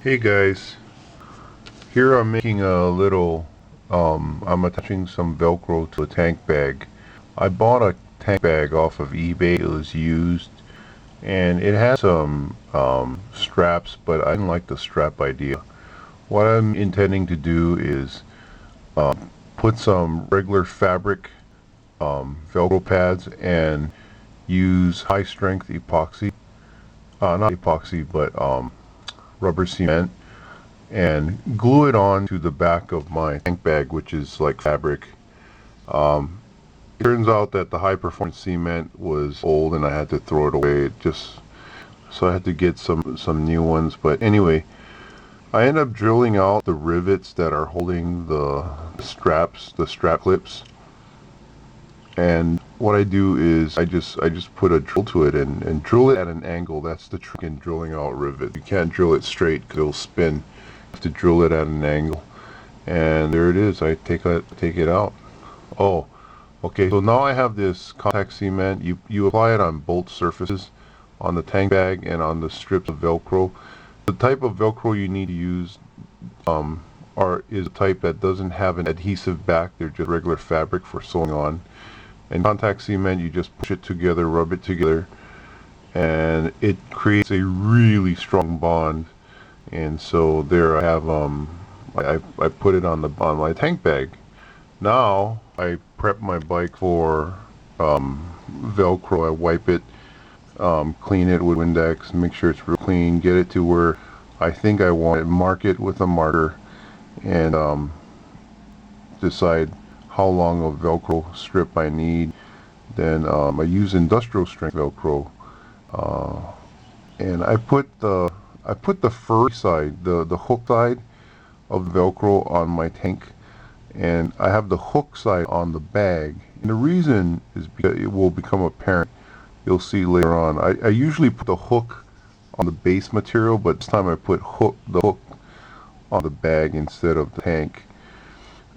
Hey guys, here I'm making a little, I'm attaching some Velcro to a tank bag. I bought a tank bag off of eBay. It was used and it has some straps, but I didn't like the strap idea. What I'm intending to do is put some regular fabric Velcro pads and use high strength epoxy, not epoxy, but rubber cement, and glue it on to the back of my tank bag, which is like fabric. It turns out that the high performance cement was old and I had to throw it away. So I had to get some new ones. But anyway, I end up drilling out the rivets that are holding the straps, the strap clips. And what I do is I just put a drill to it and drill it at an angle. That's the trick in drilling out rivets. You can't drill it straight because it'll spin. You have to drill it at an angle. And there it is. I take it out. Oh, okay. So now I have this contact cement. You apply it on both surfaces, on the tank bag and on the strips of Velcro. The type of Velcro you need to use is a type that doesn't have an adhesive back. They're just regular fabric for sewing on. And contact cement, you just push it together, rub it together, and it creates a really strong bond. And so there I have I put it on my tank bag. Now I prep my bike for Velcro. I wipe it, clean it with Windex, make sure it's real clean, get it to where I think I want it, mark it with a marker, and decide how long of Velcro strip I need. Then I use industrial strength Velcro, uh, and I put the furry side, the hook side of Velcro on my tank, and I have the hook side on the bag. And the reason is because it will become apparent. You'll see later on. I usually put the hook on the base material, but this time I put the hook on the bag instead of the tank.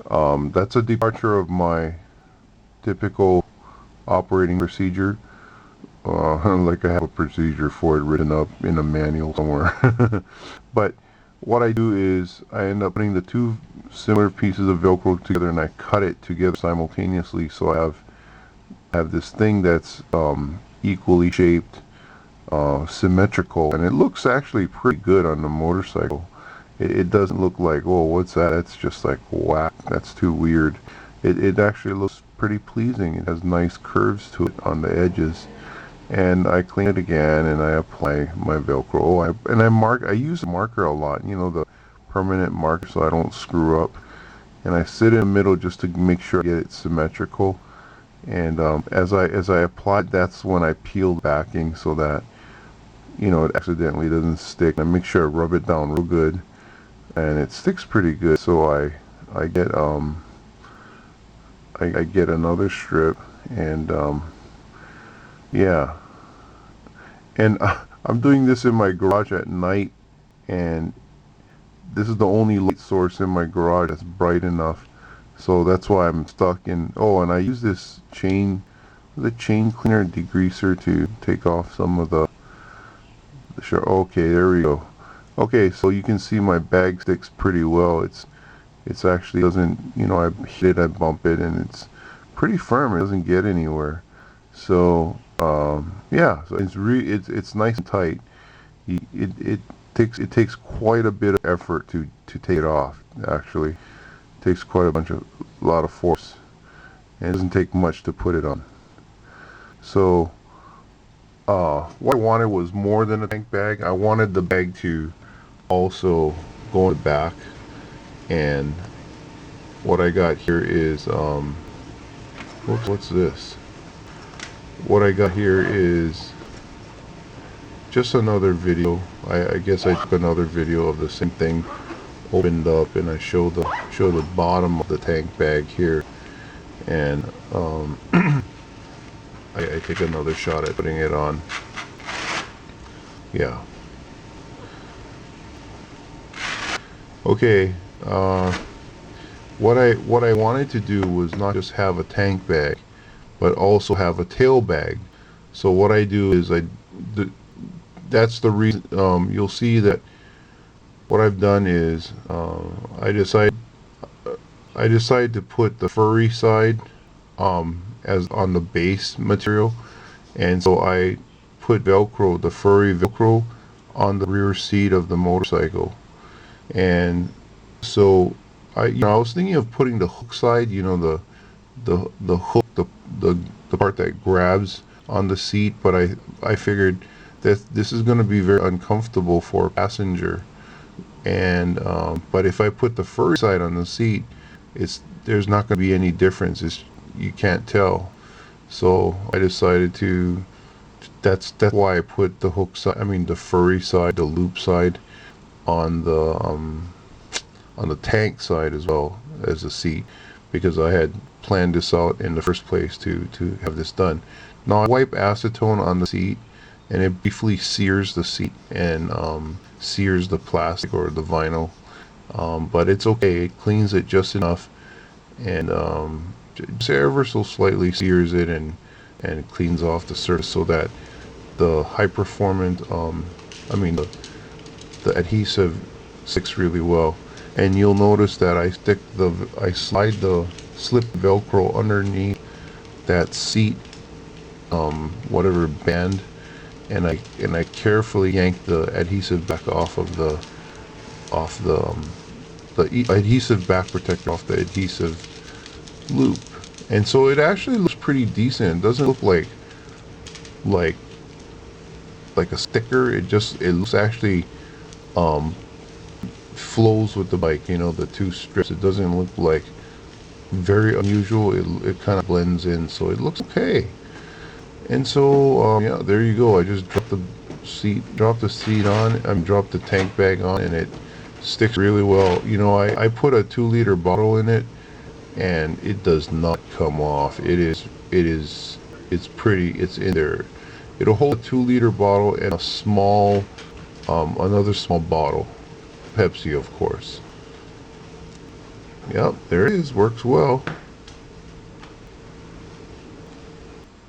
That's a departure of my typical operating procedure. Like I have a procedure for it written up in a manual somewhere. But what I do is I end up putting the two similar pieces of Velcro together and I cut it together simultaneously, so I have this thing that's equally shaped, symmetrical, and it looks actually pretty good on the motorcycle. It doesn't look like, oh, what's that? It's just like, whack, that's too weird. It actually looks pretty pleasing. It has nice curves to it on the edges. And I clean it again and I apply my Velcro. I use a marker a lot, the permanent marker, so I don't screw up. And I sit in the middle just to make sure I get it symmetrical. And as I apply, that's when I peel the backing so that it accidentally doesn't stick. I make sure I rub it down real good, and it sticks pretty good. So I get I get another strip, and yeah, and I'm doing this in my garage at night, and this is the only light source in my garage that's bright enough, so that's why I'm stuck in. Oh, and I use this the chain cleaner degreaser to take off some of the sure. Okay, there we go. Okay, so you can see my bag sticks pretty well. It's actually doesn't, I hit it, I bump it, and it's pretty firm. It doesn't get anywhere. So yeah, so it's nice and tight. It takes quite a bit of effort to take it off. Actually, it takes quite a lot of force, and it doesn't take much to put it on. So what I wanted was more than a tank bag. I wanted the bag to also go in the back, and what I got here is whoops, what's this? What I got here is just another video. I guess I took another video of the same thing opened up, and I show the bottom of the tank bag here, and I take another shot at putting it on. Yeah. Okay. What I wanted to do was not just have a tank bag, but also have a tail bag. So what I do is that's the reason. You'll see that what I've done is I decided to put the furry side as on the base material, and so I put Velcro, the furry Velcro, on the rear seat of the motorcycle. And so I was thinking of putting the hook side, the hook, the part that grabs on the seat, but I figured that this is going to be very uncomfortable for a passenger. And but if I put the furry side on the seat, there's not going to be any difference. You can't tell. So I decided to. That's why I put the hook side. I mean the furry side, the loop side, on the tank side as well as the seat, because I had planned this out in the first place to have this done. Now I wipe acetone on the seat, and it briefly sears the seat and sears the plastic or the vinyl, but it's okay. It cleans it just enough, and just ever so slightly sears it and cleans off the surface so that the high performant, I mean the adhesive sticks really well. And you'll notice that I slide the slip Velcro underneath that seat, whatever band, and I carefully yank the adhesive back off the adhesive back protector off the adhesive loop. And so it actually looks pretty decent. It doesn't look like like a sticker. It looks actually flows with the bike, the two strips. It doesn't look like very unusual. It kind of blends in, so it looks okay. And so yeah, there you go. I just dropped the seat on. Dropped the tank bag on, and it sticks really well. I put a 2-liter bottle in it, and it does not come off. It's pretty. It's in there. It'll hold a 2-liter bottle and another small bottle, Pepsi, of course. Yep, there it is. Works well.